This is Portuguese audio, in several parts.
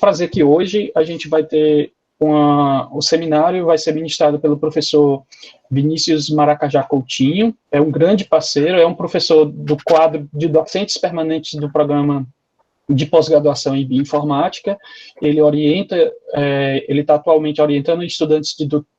prazer que hoje a gente vai ter o seminário vai ser ministrado pelo professor Vinícius Maracajá Coutinho, é um grande parceiro, é um professor do quadro de docentes permanentes do programa de pós-graduação em bioinformática. Ele orienta, ele está atualmente orientando estudantes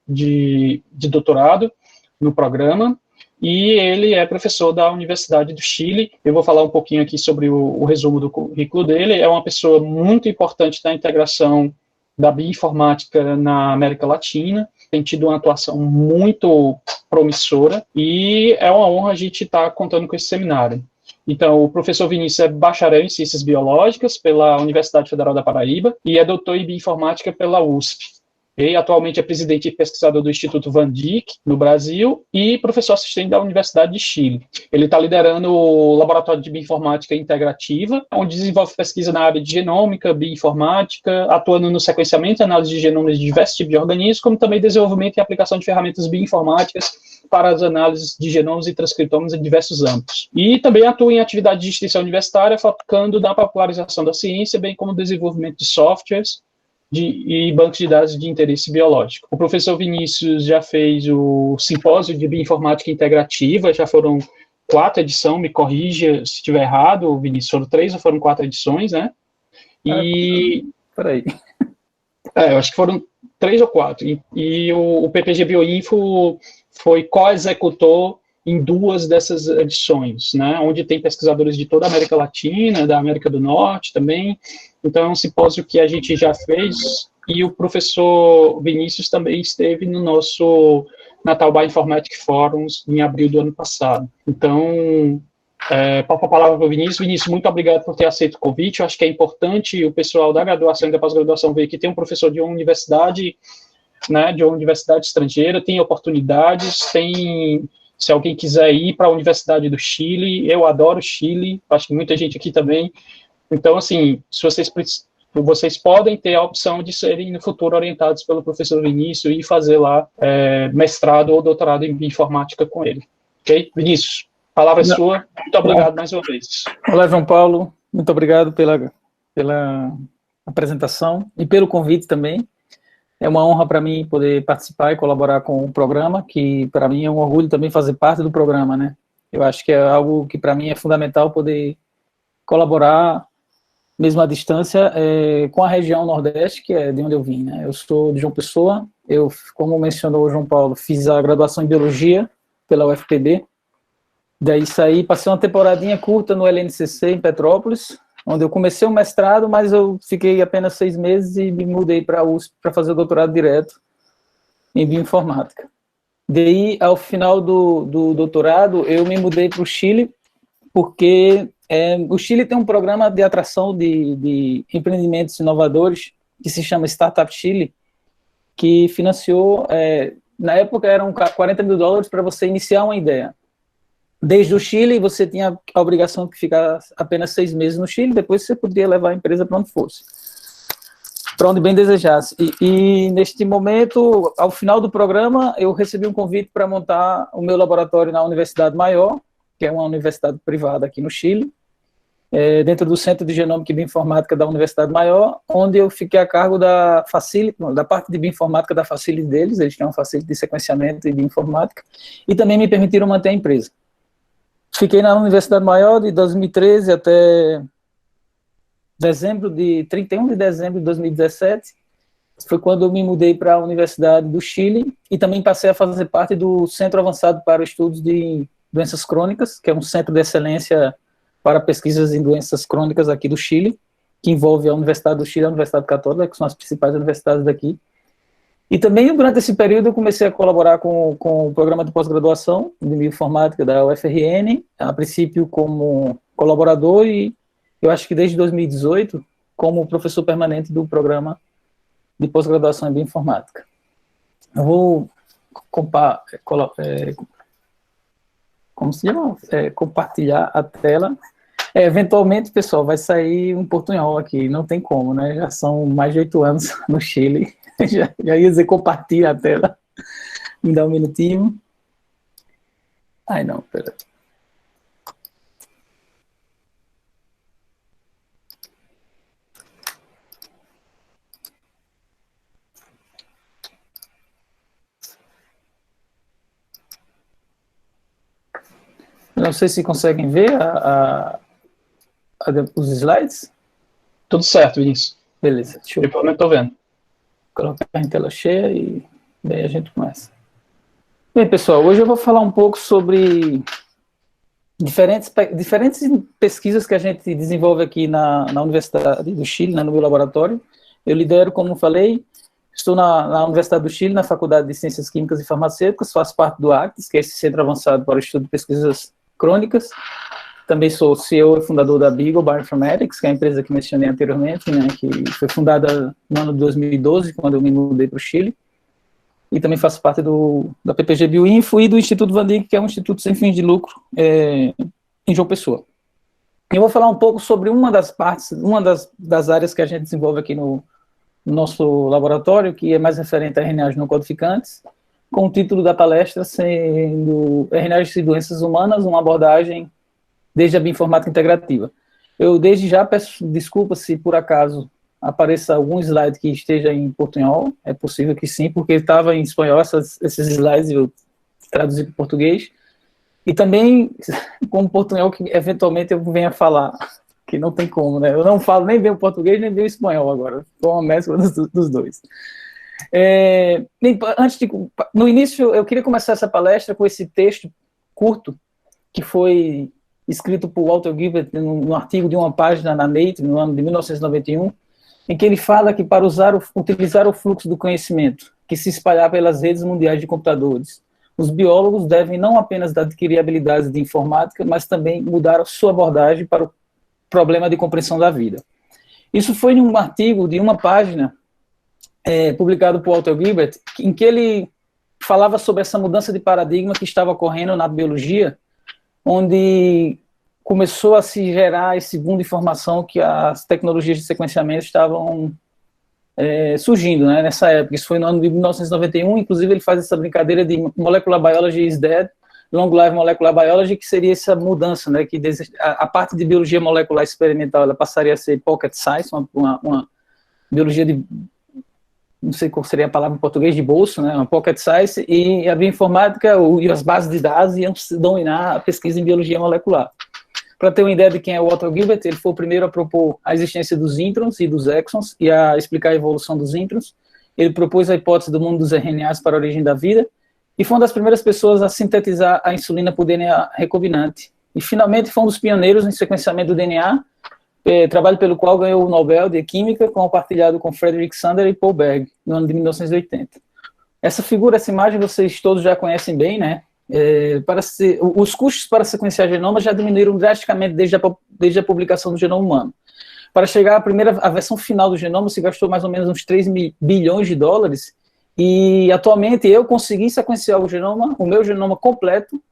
de doutorado no programa, e ele é professor da Universidade do Chile. Eu vou falar um pouquinho aqui sobre o resumo do currículo dele. É uma pessoa muito importante na integração da bioinformática na América Latina, tem tido uma atuação muito promissora, e é uma honra a gente estar contando com esse seminário. Então, o professor Vinícius é bacharel em Ciências Biológicas pela Universidade Federal da Paraíba e é doutor em Bioinformática pela USP. Ele atualmente é presidente e pesquisador do Instituto Van Dyck, no Brasil, e professor assistente da Universidade de Chile. Ele está liderando o Laboratório de Bioinformática Integrativa, onde desenvolve pesquisa na área de genômica, bioinformática, atuando no sequenciamento e análise de genomas de diversos tipos de organismos, como também desenvolvimento e aplicação de ferramentas bioinformáticas para as análises de genomas e transcritomas em diversos âmbitos. E também atua em atividade de extensão universitária, focando na popularização da ciência, bem como desenvolvimento de softwares e bancos de dados de interesse biológico. O professor Vinícius já fez o simpósio de bioinformática integrativa, já foram 4 edições, me corrija se estiver errado, Vinícius, foram 3 ou foram 4 edições, né? E... Peraí. eu acho que foram 3 ou 4. E o PPG Bioinfo foi co-executor em 2 dessas edições, né, onde tem pesquisadores de toda a América Latina, da América do Norte também. Então, é um simpósio que a gente já fez, e o professor Vinícius também esteve no nosso Natal Bioinformatic Forums em abril do ano passado. Então, passo a palavra para o Vinícius. Vinícius, muito obrigado por ter aceito o convite. Eu acho que é importante o pessoal da graduação e da pós-graduação ver que tem um professor de uma universidade, né, de uma universidade estrangeira, tem oportunidades, tem... Se alguém quiser ir para a Universidade do Chile, eu adoro o Chile, acho que muita gente aqui também. Então, assim, se vocês podem ter a opção de serem no futuro orientados pelo professor Vinícius e fazer lá mestrado ou doutorado em bioinformática com ele. Ok? Vinícius, a palavra é sua. Muito obrigado mais uma vez. Olá, João Paulo. Muito obrigado pela apresentação e pelo convite também. É uma honra para mim poder participar e colaborar com o programa, que para mim é um orgulho também fazer parte do programa, né? Eu acho que é algo que para mim é fundamental poder colaborar, mesmo à distância, com a região Nordeste, que é de onde eu vim, né? Eu sou de João Pessoa, eu, como mencionou o João Paulo, fiz a graduação em Biologia pela UFPB, daí saí, passei uma temporadinha curta no LNCC em Petrópolis, onde eu comecei o mestrado, mas eu fiquei apenas 6 meses e me mudei para a USP para fazer o doutorado direto em bioinformática. Daí, ao final do doutorado, eu me mudei para o Chile, porque o Chile tem um programa de atração de empreendimentos inovadores, que se chama Startup Chile, que financiou, na época eram $40 mil para você iniciar uma ideia. Desde o Chile, você tinha a obrigação de ficar apenas 6 meses no Chile, depois você podia levar a empresa para onde fosse, para onde bem desejasse. E neste momento, ao final do programa, eu recebi um convite para montar o meu laboratório na Universidade Maior, que é uma universidade privada aqui no Chile, dentro do Centro de Genômica e Bioinformática da Universidade Maior, onde eu fiquei a cargo da parte de bioinformática da facility deles, eles têm uma facility de sequenciamento e bioinformática, e também me permitiram manter a empresa. Fiquei na Universidade Maior de 2013 até 31 de dezembro de 2017, foi quando eu me mudei para a Universidade do Chile, e também passei a fazer parte do Centro Avançado para Estudos de Doenças Crônicas, que é um centro de excelência para pesquisas em doenças crônicas aqui do Chile, que envolve a Universidade do Chile e a Universidade Católica, que são as principais universidades daqui. E também, durante esse período, eu comecei a colaborar com o programa de pós-graduação de bioinformática da UFRN, a princípio como colaborador, e eu acho que desde 2018, como professor permanente do programa de pós-graduação em bioinformática. Eu vou compartilhar a tela. Eventualmente, pessoal, vai sair um portunhol aqui, não tem como, né? Já são mais de 8 anos no Chile. Já ia dizer compartilha a tela. Me dá um minutinho. Ai, não, pera. Não sei se conseguem ver os slides. Tudo certo, Vinícius. Beleza, deixa eu Eu pelo menos estou vendo. colocar em tela cheia e daí a gente começa. Bem, pessoal, hoje eu vou falar um pouco sobre diferentes pesquisas que a gente desenvolve aqui na Universidade do Chile, né, no meu laboratório. Eu lidero, como falei, estou na Universidade do Chile, na Faculdade de Ciências Químicas e Farmacêuticas, faço parte do ACTES, que é esse Centro Avançado para o Estudo de Pesquisas Crônicas. Também sou CEO e fundador da Beagle Bioinformatics, que é a empresa que mencionei anteriormente, né, que foi fundada no ano de 2012, quando eu me mudei para o Chile. E também faço parte da PPG Bioinfo e do Instituto Van Dyck, que é um instituto sem fins de lucro em João Pessoa. Eu vou falar um pouco sobre uma das áreas que a gente desenvolve aqui no nosso laboratório, que é mais referente a RNAs não codificantes, com o título da palestra sendo RNAs e doenças humanas, uma abordagem desde a bioinformática integrativa. Eu desde já peço desculpa se por acaso apareça algum slide que esteja em portunhol, é possível que sim, porque estava em espanhol esses slides, eu traduzi para o português, e também como portunhol que eventualmente eu venha falar, que não tem como, né? Eu não falo nem bem o português, nem bem o espanhol agora, estou uma mescla dos dois. No início, eu queria começar essa palestra com esse texto curto, que foi escrito por Walter Gilbert no artigo de uma página na Nature, no ano de 1991, em que ele fala que para utilizar o fluxo do conhecimento que se espalhar pelas redes mundiais de computadores, os biólogos devem não apenas adquirir habilidades de informática, mas também mudar a sua abordagem para o problema de compreensão da vida. Isso foi em um artigo de uma página publicado por Walter Gilbert, em que ele falava sobre essa mudança de paradigma que estava ocorrendo na biologia, onde começou a se gerar esse boom de informação que as tecnologias de sequenciamento estavam surgindo, né, nessa época. Isso foi no ano de 1991, inclusive ele faz essa brincadeira de Molecular Biology is Dead, Long Life Molecular Biology, que seria essa mudança, né, que a parte de biologia molecular experimental ela passaria a ser pocket science, uma biologia de, não sei qual seria a palavra em português, de bolso, né, uma pocket science, e a bioinformática e as bases de dados iam dominar a pesquisa em biologia molecular. Para ter uma ideia de quem é o Walter Gilbert, ele foi o primeiro a propor a existência dos introns e dos exons e a explicar a evolução dos introns. Ele propôs a hipótese do mundo dos RNAs para a origem da vida e foi uma das primeiras pessoas a sintetizar a insulina por DNA recombinante. E, finalmente, foi um dos pioneiros em sequenciamento do DNA, trabalho pelo qual ganhou o Nobel de Química, compartilhado com Frederick Sander e Paul Berg, no ano de 1980. Essa figura, essa imagem, vocês todos já conhecem bem, né? Os custos para sequenciar genomas já diminuíram drasticamente desde a publicação do genoma humano. Para chegar à versão final do genoma, se gastou mais ou menos uns 3 bilhões de dólares, e atualmente eu consegui sequenciar o meu genoma completo,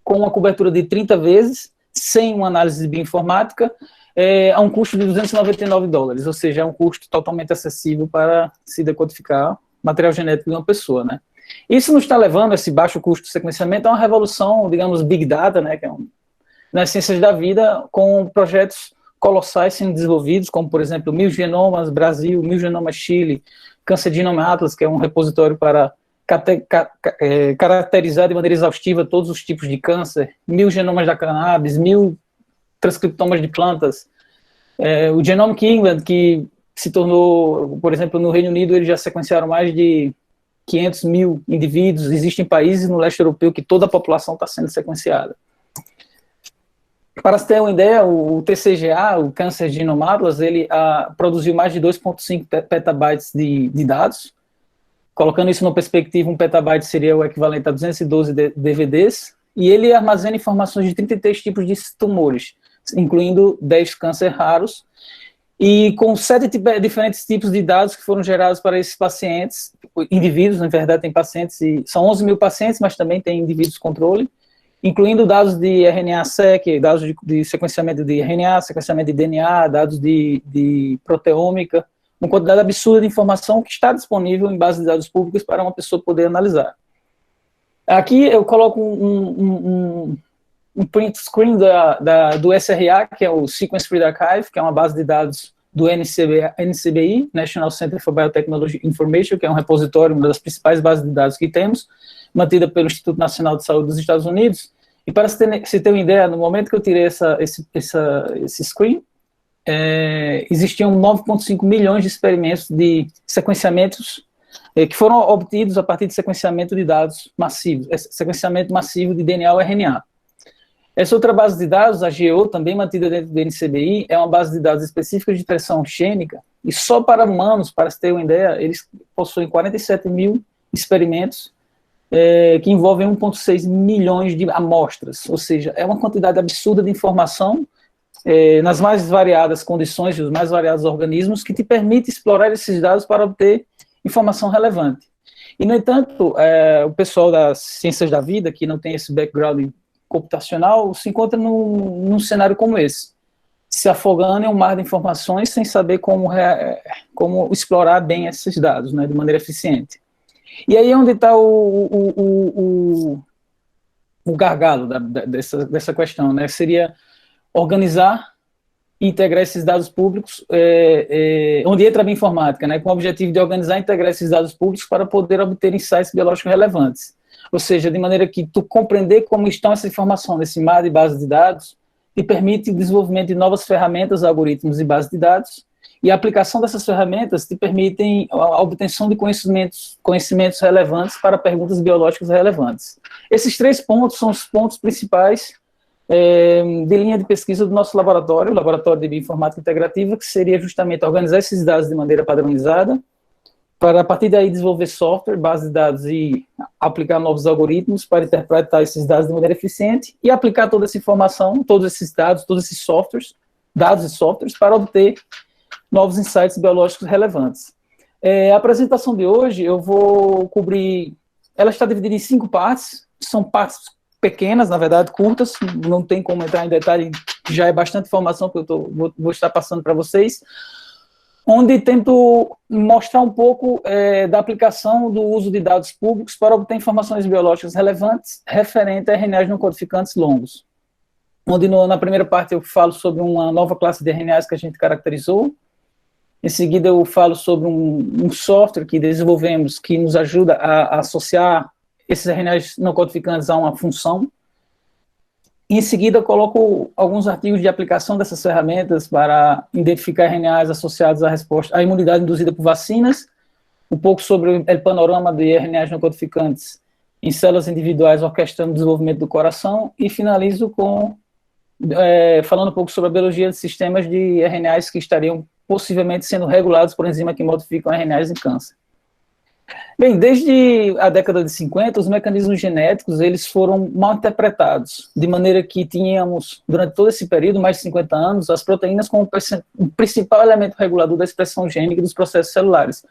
com uma cobertura de 30 vezes, sem uma análise de bioinformática, a um custo de 299 dólares, ou seja, é um custo totalmente acessível para se decodificar material genético de uma pessoa, né? Isso nos está levando, esse baixo custo de sequenciamento, a uma revolução, digamos, Big Data, né, que é nas ciências da vida, com projetos colossais sendo desenvolvidos, como, por exemplo, 1000 Genomas Brasil, 1000 Genomas Chile, Cancer Genome Atlas, que é um repositório para caracterizar de maneira exaustiva todos os tipos de câncer, 1000 genomas da cannabis, 1000 transcriptomas de plantas, o Genomic England, que se tornou, por exemplo, no Reino Unido, eles já sequenciaram mais de 500 mil indivíduos. Existem países no leste europeu que toda a população está sendo sequenciada. Para se ter uma ideia, o TCGA, o Cancer Genome Atlas, ele produziu mais de 2,5 petabytes de dados. Colocando isso numa perspectiva, um petabyte seria o equivalente a 212 DVDs, e ele armazena informações de 33 tipos de tumores, incluindo 10 cânceres raros, e com 7 diferentes tipos de dados que foram gerados para esses pacientes, indivíduos, na verdade tem pacientes, são 11 mil pacientes, mas também tem indivíduos controle, incluindo dados de RNA-seq, dados de sequenciamento de RNA, sequenciamento de DNA, dados de proteômica, uma quantidade absurda de informação que está disponível em bases de dados públicas para uma pessoa poder analisar. Aqui eu coloco um print screen do SRA, que é o Sequence Free Archive, que é uma base de dados do NCBI, National Center for Biotechnology Information, que é um repositório, uma das principais bases de dados que temos, mantida pelo Instituto Nacional de Saúde dos Estados Unidos, E para se ter uma ideia, no momento que eu tirei esse screen, existiam 9,5 milhões de experimentos de sequenciamentos que foram obtidos a partir de sequenciamento de dados massivos, sequenciamento massivo de DNA ou RNA. Essa outra base de dados, a GEO, também mantida dentro do NCBI, é uma base de dados específica de expressão gênica, e só para humanos, para se ter uma ideia, eles possuem 47 mil experimentos que envolvem 1,6 milhões de amostras, ou seja, é uma quantidade absurda de informação nas mais variadas condições e os mais variados organismos que te permite explorar esses dados para obter informação relevante. E, no entanto, o pessoal das ciências da vida, que não tem esse background computacional, se encontra num cenário como esse, se afogando em um mar de informações sem saber como explorar bem esses dados, né, de maneira eficiente. E aí é onde está o gargalo dessa questão, né, seria organizar e integrar esses dados públicos, onde entra a bioinformática, né, com o objetivo de organizar e integrar esses dados públicos para poder obter insights biológicos relevantes. Ou seja, de maneira que tu compreender como estão essa informação nesse mar de bases de dados te permite o desenvolvimento de novas ferramentas, algoritmos e bases de dados, e a aplicação dessas ferramentas te permitem a obtenção de conhecimentos relevantes para perguntas biológicas relevantes. Esses 3 pontos são os pontos principais de linha de pesquisa do nosso laboratório, o Laboratório de Bioinformática Integrativa, que seria justamente organizar esses dados de maneira padronizada, para a partir daí desenvolver software, base de dados e aplicar novos algoritmos para interpretar esses dados de maneira eficiente e aplicar toda essa informação, todos esses dados, todos esses softwares, dados e softwares, para obter novos insights biológicos relevantes. A apresentação de hoje eu vou cobrir, ela está dividida em 5 partes, são partes pequenas, na verdade, curtas, não tem como entrar em detalhe, já é bastante informação que eu vou estar passando para vocês, onde tento mostrar um pouco da aplicação do uso de dados públicos para obter informações biológicas relevantes referente a RNAs não codificantes longos. Onde na primeira parte eu falo sobre uma nova classe de RNAs que a gente caracterizou, em seguida eu falo sobre um software que desenvolvemos que nos ajuda a associar esses RNAs não codificantes a uma função. Em seguida, eu coloco alguns artigos de aplicação dessas ferramentas para identificar RNAs associados à imunidade induzida por vacinas, um pouco sobre o panorama de RNAs não codificantes em células individuais orquestrando o desenvolvimento do coração, e finalizo falando um pouco sobre a biologia de sistemas de RNAs que estariam possivelmente sendo regulados por enzimas que modificam RNAs em câncer. Bem, desde a década de 50, os mecanismos genéticos eles foram mal interpretados, de maneira que tínhamos, durante todo esse período, mais de 50 anos, as proteínas como o principal elemento regulador da expressão gênica dos processos celulares,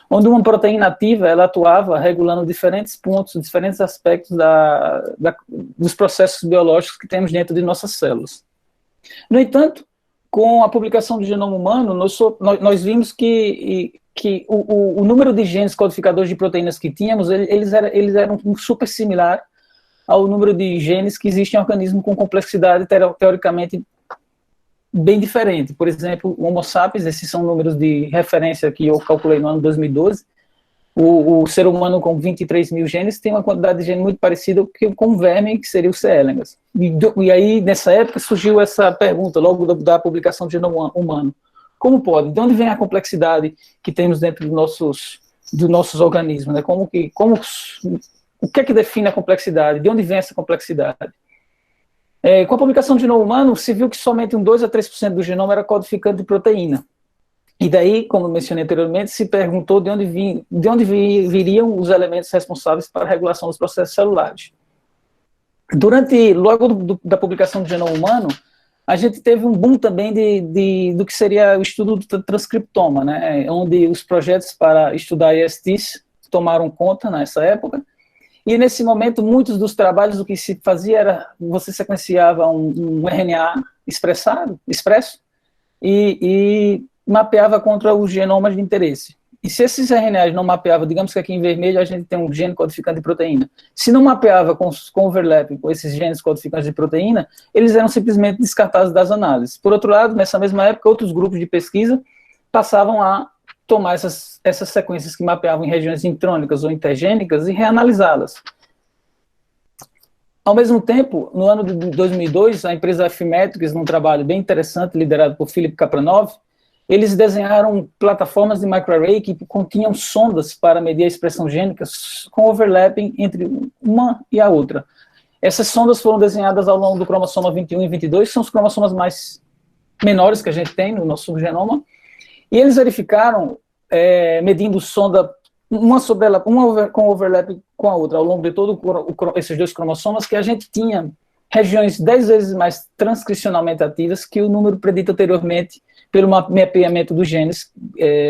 onde uma proteína ativa ela atuava regulando diferentes pontos, diferentes aspectos dos processos biológicos que temos dentro de nossas células. No entanto, com a publicação do genoma humano, nós vimos que o número de genes codificadores de proteínas que tínhamos, eles eram super similar ao número de genes que existem em organismos com complexidade teoricamente bem diferente. Por exemplo, o Homo sapiens, esses são números de referência que eu calculei no ano 2012, o ser humano com 23 mil genes tem uma quantidade de genes muito parecida com o verme, que seria o C. elegans. E aí, nessa época, surgiu essa pergunta, logo da publicação do genoma humano. Como pode? De onde vem a complexidade que temos dentro dos nossos organismos? Né? O que é que define a complexidade? De onde vem essa complexidade? Com a publicação do genoma humano, se viu que somente 2 a 3% do genoma era codificante de proteína. E daí, como eu mencionei anteriormente, se perguntou de onde viriam os elementos responsáveis para a regulação dos processos celulares. Logo da publicação do genoma humano, a gente teve um boom também do que seria o estudo do transcriptoma, né, onde os projetos para estudar ESTs tomaram conta nessa época, e nesse momento muitos dos trabalhos o que se fazia era, você sequenciava um RNA expresso, e mapeava contra os genomas de interesse. E se esses RNAs não mapeavam, digamos que aqui em vermelho a gente tem um gene codificante de proteína, se não mapeava com overlap com esses genes codificantes de proteína, eles eram simplesmente descartados das análises. Por outro lado, nessa mesma época, outros grupos de pesquisa passavam a tomar essas sequências que mapeavam em regiões intrônicas ou intergênicas e reanalisá-las. Ao mesmo tempo, no ano de 2002, a empresa Affymetrix, num trabalho bem interessante, liderado por Philip Kapranov, eles desenharam plataformas de microarray que continham sondas para medir a expressão gênica com overlapping entre uma e a outra. Essas sondas foram desenhadas ao longo do cromossoma 21 e 22, que são os cromossomas mais menores que a gente tem no nosso genoma, e eles verificaram, medindo sonda uma com overlap com a outra, ao longo de todo esses dois cromossomas, que a gente tinha regiões 10 vezes mais transcricionalmente ativas que o número predito anteriormente pelo mapeamento dos genes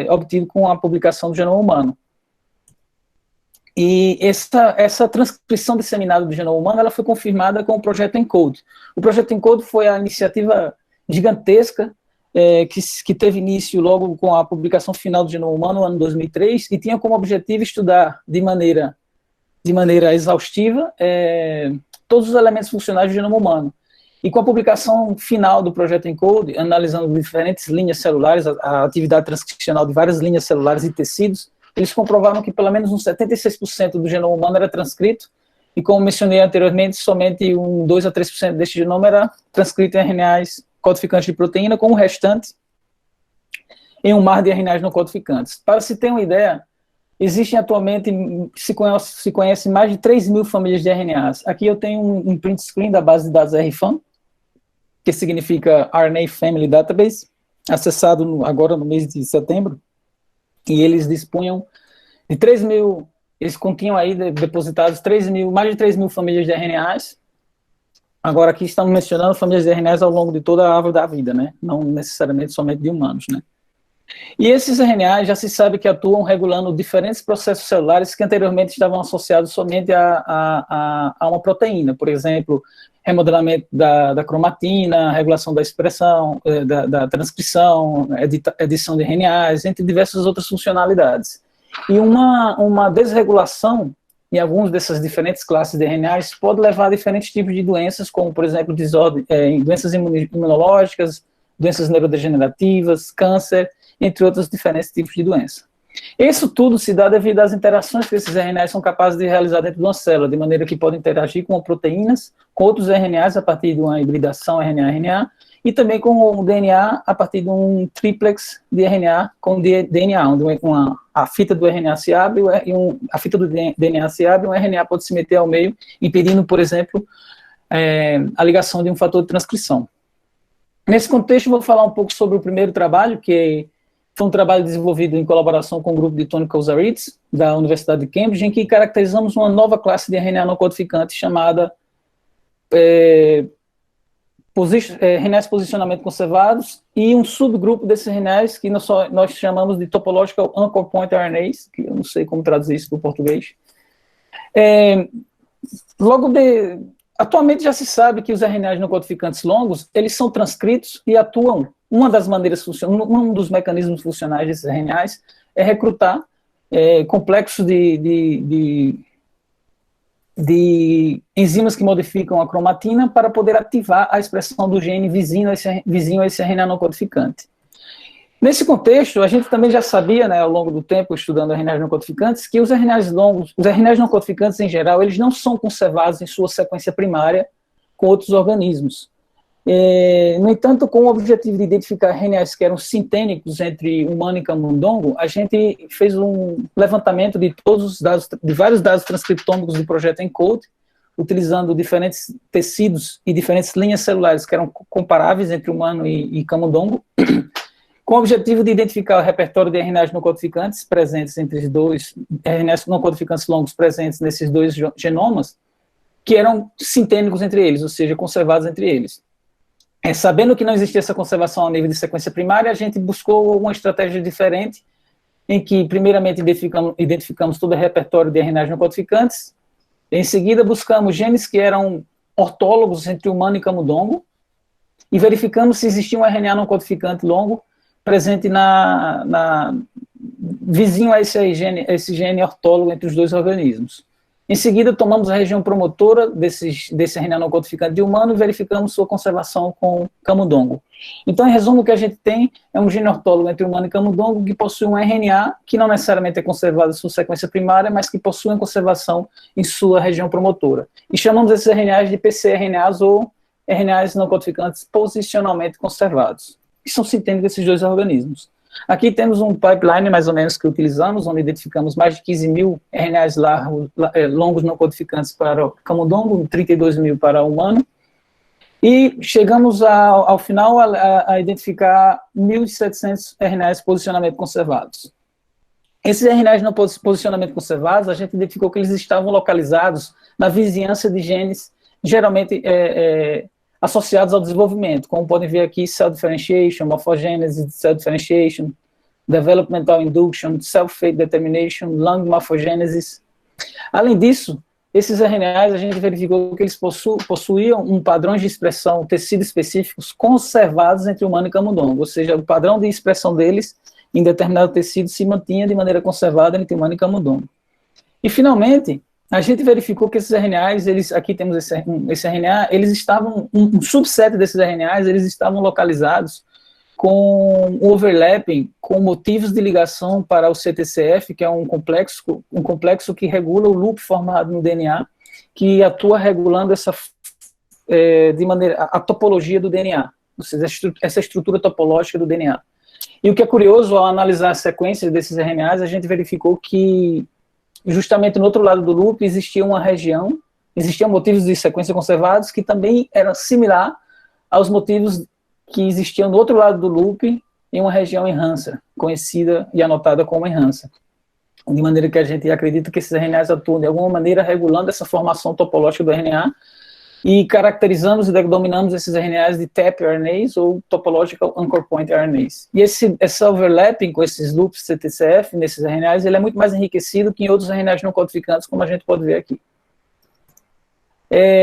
obtido com a publicação do genoma humano. E essa transcrição disseminada do genoma humano, ela foi confirmada com o projeto ENCODE. O projeto ENCODE foi a iniciativa gigantesca que teve início logo com a publicação final do genoma humano no ano 2003 e tinha como objetivo estudar de maneira exaustiva todos os elementos funcionais do genoma humano. E com a publicação final do projeto ENCODE, analisando diferentes linhas celulares, a atividade transcricional de várias linhas celulares e tecidos, eles comprovaram que pelo menos uns 76% do genoma humano era transcrito, e como mencionei anteriormente, somente 2 a 3% deste genoma era transcrito em RNAs codificantes de proteína, com o restante em um mar de RNAs não codificantes. Para se ter uma ideia, existem atualmente, se conhece mais de 3.000 famílias de RNAs. Aqui eu tenho um print screen da base de dados RFAM, que significa RNA Family Database, acessado agora no mês de setembro, e eles dispunham de 3.000, eles continham aí depositados mais de 3.000 famílias de RNAs. Agora aqui estamos mencionando famílias de RNAs ao longo de toda a árvore da vida, né? Não necessariamente somente de humanos, né? E esses RNAs já se sabe que atuam regulando diferentes processos celulares que anteriormente estavam associados somente a uma proteína, por exemplo, remodelamento da cromatina, regulação da expressão, da transcrição, edição de RNAs, entre diversas outras funcionalidades. E uma desregulação em algumas dessas diferentes classes de RNAs pode levar a diferentes tipos de doenças, como, por exemplo, doenças imunológicas, doenças neurodegenerativas, câncer, entre outros diferentes tipos de doença. Isso tudo se dá devido às interações que esses RNAs são capazes de realizar dentro de uma célula, de maneira que podem interagir com proteínas, com outros RNAs a partir de uma hibridação RNA-RNA, e também com o DNA a partir de um triplex de RNA com DNA, onde a fita do RNA se abre, a fita do DNA se abre, um RNA pode se meter ao meio, impedindo, por exemplo, a ligação de um fator de transcrição. Nesse contexto, vou falar um pouco sobre o primeiro trabalho, que foi um trabalho desenvolvido em colaboração com o grupo de Tony Kozaritz, da Universidade de Cambridge, em que caracterizamos uma nova classe de RNA não codificante chamada RNAs posicionamento conservados, e um subgrupo desses RNAs que nós chamamos de Topological Anchor Point RNAs, que eu não sei como traduzir isso para o português. Atualmente já se sabe que os RNAs não codificantes longos, eles são transcritos e atuam. Um dos mecanismos funcionais desses RNAs é recrutar complexos de enzimas que modificam a cromatina para poder ativar a expressão do gene vizinho a esse RNA não codificante. Nesse contexto, a gente também já sabia, né, ao longo do tempo, estudando RNAs não codificantes, que os RNAs longos, os RNAs não codificantes em geral, eles não são conservados em sua sequência primária com outros organismos. No entanto, com o objetivo de identificar RNAs que eram sintênicos entre humano e camundongo, a gente fez um levantamento de todos os dados, de vários dados transcriptômicos do projeto ENCODE, utilizando diferentes tecidos e diferentes linhas celulares que eram comparáveis entre humano e camundongo, com o objetivo de identificar o repertório de RNAs não codificantes presentes entre os dois, RNAs não codificantes longos presentes nesses dois genomas, que eram sintênicos entre eles, ou seja, conservados entre eles. Sabendo que não existia essa conservação ao nível de sequência primária, a gente buscou uma estratégia diferente, em que, primeiramente, identificamos todo o repertório de RNAs não codificantes, em seguida, buscamos genes que eram ortólogos entre humano e camundongo, e verificamos se existia um RNA não codificante longo presente vizinho a esse gene ortólogo entre os dois organismos. Em seguida, tomamos a região promotora desse RNA não codificante de humano e verificamos sua conservação com camundongo. Então, em resumo, o que a gente tem é um gene ortólogo entre humano e camundongo que possui um RNA que não necessariamente é conservado em sua sequência primária, mas que possui uma conservação em sua região promotora. E chamamos esses RNAs de pcRNAs ou RNAs não codificantes posicionalmente conservados, que são sintéticos desses dois organismos. Aqui temos um pipeline, mais ou menos, que utilizamos, onde identificamos mais de 15 mil RNAs longos não codificantes para o camundongo, 32 mil para o humano, e chegamos ao final a identificar 1.700 RNAs posicionamento conservados. Esses RNAs não posicionamento conservados, a gente identificou que eles estavam localizados na vizinhança de genes, geralmente associados ao desenvolvimento, como podem ver aqui, cell differentiation, morphogênese, cell differentiation, developmental induction, self-fate determination, lung morphogenesis. Além disso, esses RNAs, a gente verificou que eles possuíam um padrão de expressão, tecidos específicos conservados entre humano e camundongo, ou seja, o padrão de expressão deles em determinado tecido se mantinha de maneira conservada entre humano e camundongo. E, finalmente, a gente verificou que esses RNAs, aqui temos esse RNA, eles estavam, um subset desses RNAs, eles estavam localizados com overlapping, com motivos de ligação para o CTCF, que é um complexo que regula o loop formado no DNA, que atua regulando a topologia do DNA, ou seja, essa estrutura topológica do DNA. E o que é curioso, ao analisar a sequência desses RNAs, a gente verificou que justamente no outro lado do loop existia uma região, existiam motivos de sequência conservados que também eram similar aos motivos que existiam do outro lado do loop em uma região enhancer, conhecida e anotada como enhancer. De maneira que a gente acredita que esses RNAs atuam de alguma maneira regulando essa formação topológica do RNA e caracterizamos e dominamos esses RNAs de TAP RNAs ou Topological Anchor Point RNAs. E esse overlapping com esses loops CTCF nesses RNAs, ele é muito mais enriquecido que em outros RNAs não codificantes, como a gente pode ver aqui.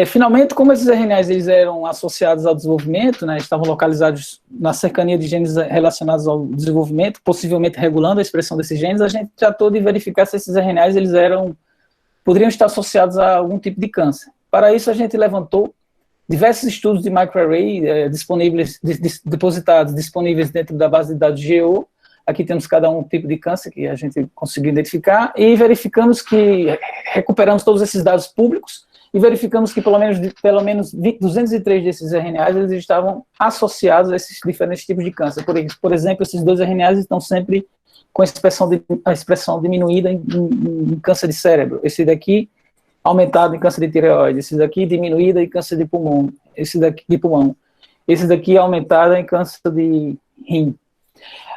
Finalmente, como esses RNAs eles eram associados ao desenvolvimento, né, estavam localizados na cercania de genes relacionados ao desenvolvimento, possivelmente regulando a expressão desses genes, a gente tratou de verificar se esses RNAs eles poderiam estar associados a algum tipo de câncer. Para isso, a gente levantou diversos estudos de microarray disponíveis dentro da base de dados GEO. Aqui temos cada um tipo de câncer que a gente conseguiu identificar e verificamos que recuperamos todos esses dados públicos e verificamos que pelo menos 203 desses RNAs eles estavam associados a esses diferentes tipos de câncer. Por exemplo, esses dois RNAs estão sempre com a expressão diminuída em câncer de cérebro. Esse daqui aumentado em câncer de tireoide, esse daqui diminuída em câncer de pulmão, esse daqui aumentada em câncer de rim.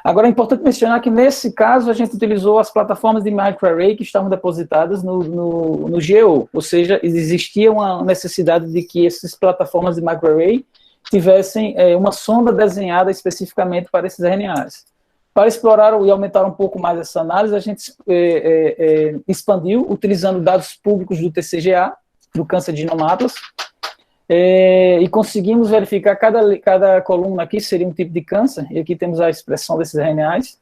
Agora é importante mencionar que nesse caso a gente utilizou as plataformas de microarray que estavam depositadas no GEO, ou seja, existia uma necessidade de que essas plataformas de microarray tivessem uma sonda desenhada especificamente para esses RNAs. Para explorar e aumentar um pouco mais essa análise, a gente expandiu, utilizando dados públicos do TCGA, do câncer de Inomatlas, e conseguimos verificar cada coluna aqui seria um tipo de câncer, e aqui temos a expressão desses RNAs,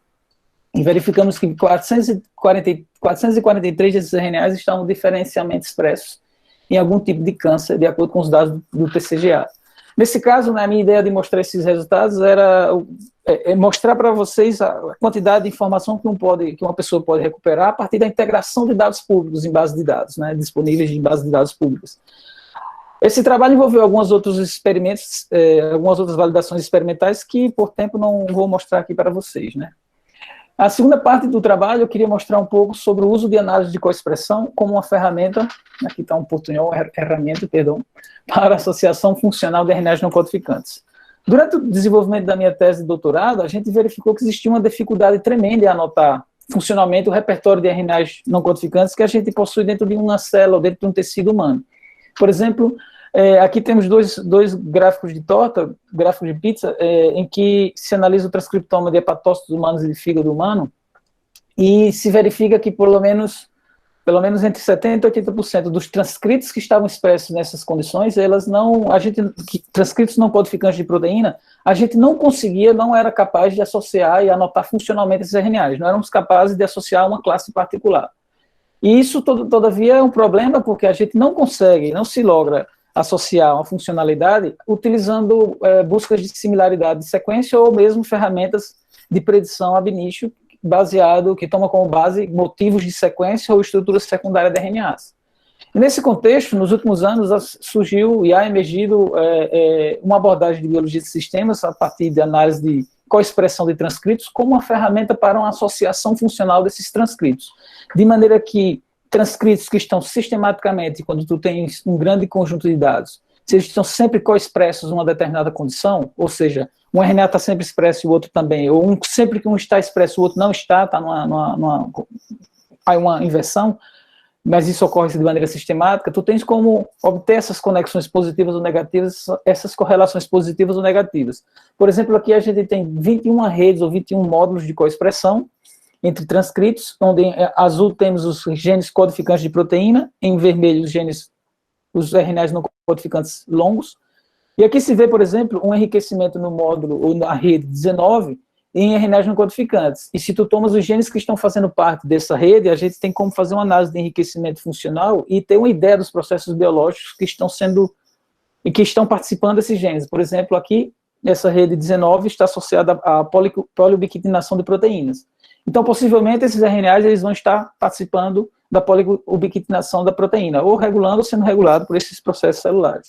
e verificamos que 443 desses RNAs estavam diferencialmente expressos em algum tipo de câncer, de acordo com os dados do TCGA. Nesse caso, né, a minha ideia de mostrar esses resultados era mostrar para vocês a quantidade de informação que uma pessoa pode recuperar a partir da integração de dados públicos em base de dados, né, disponíveis em base de dados públicos. Esse trabalho envolveu alguns outros experimentos, algumas outras validações experimentais que, por tempo, não vou mostrar aqui para vocês, né. A segunda parte do trabalho, eu queria mostrar um pouco sobre o uso de análise de coexpressão como uma ferramenta, aqui está um portunhol, para associação funcional de RNAs não codificantes. Durante o desenvolvimento da minha tese de doutorado, a gente verificou que existia uma dificuldade tremenda em anotar funcionalmente o repertório de RNAs não codificantes que a gente possui dentro de uma célula ou dentro de um tecido humano. Por exemplo, aqui temos dois gráficos de torta, gráficos de pizza, em que se analisa o transcriptoma de hepatócitos humanos e de fígado humano, e se verifica que pelo menos entre 70% e 80% dos transcritos que estavam expressos nessas condições, transcritos não codificantes de proteína, a gente não era capaz de associar e anotar funcionalmente esses RNAs, não éramos capazes de associar a uma classe particular. E isso, todavia, é um problema, porque a gente não consegue, não se logra associar uma funcionalidade utilizando buscas de similaridade de sequência ou mesmo ferramentas de predição ab initio, que toma como base motivos de sequência ou estrutura secundária de RNAs. E nesse contexto, nos últimos anos, surgiu e há emergido uma abordagem de biologia de sistemas a partir de análise de coexpressão de transcritos como uma ferramenta para uma associação funcional desses transcritos, de maneira que transcritos que estão sistematicamente, quando tu tens um grande conjunto de dados, se eles estão sempre coexpressos em uma determinada condição, ou seja, um RNA está sempre expresso e o outro também, ou sempre que um está expresso o outro não está, há uma inversão, mas isso ocorre de maneira sistemática, tu tens como obter essas conexões positivas ou negativas, essas correlações positivas ou negativas. Por exemplo, aqui a gente tem 21 redes ou 21 módulos de coexpressão entre transcritos, onde em azul temos os genes codificantes de proteína, em vermelho os RNAs não codificantes longos, e aqui se vê, por exemplo, um enriquecimento no módulo ou na rede 19 em RNAs não codificantes. E se tu tomas os genes que estão fazendo parte dessa rede, a gente tem como fazer uma análise de enriquecimento funcional e ter uma ideia dos processos biológicos que estão participando desses genes. Por exemplo, aqui, essa rede 19 está associada à poliubiquitinação de proteínas. Então, possivelmente, esses RNAs eles vão estar participando da poliubiquitinação da proteína, ou regulando ou sendo regulado por esses processos celulares.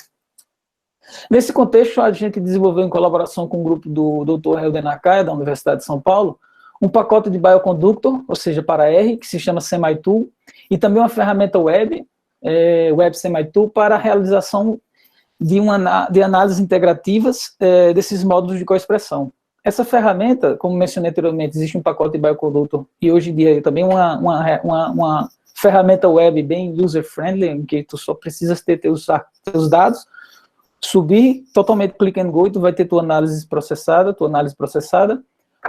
Nesse contexto, a gente desenvolveu, em colaboração com o grupo do Dr. Helder Nakaya, da Universidade de São Paulo, um pacote de bioconductor, ou seja, para R, que se chama SemiTool, e também uma ferramenta web, Web SemiTool, para a realização de análises integrativas desses módulos de coexpressão. Essa ferramenta, como mencionei anteriormente, existe um pacote de bioconductor, e hoje em dia também uma ferramenta web bem user-friendly, em que tu só precisas ter teus dados, subir, totalmente click and go, e tu vai ter tua análise processada.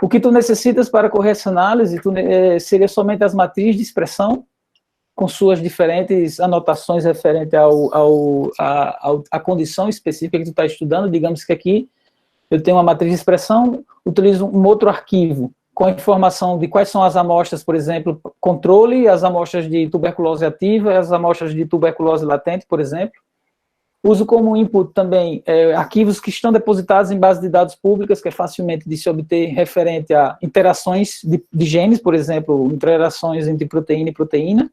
O que tu necessitas para correr essa análise seria somente as matrizes de expressão, com suas diferentes anotações referentes à condição específica que tu está estudando. Digamos que aqui eu tenho uma matriz de expressão, utilizo um outro arquivo com a informação de quais são as amostras, por exemplo, controle, as amostras de tuberculose ativa, as amostras de tuberculose latente, por exemplo. Uso como input também arquivos que estão depositados em bases de dados públicas, que é facilmente de se obter referente a interações de genes, por exemplo, interações entre proteína e proteína.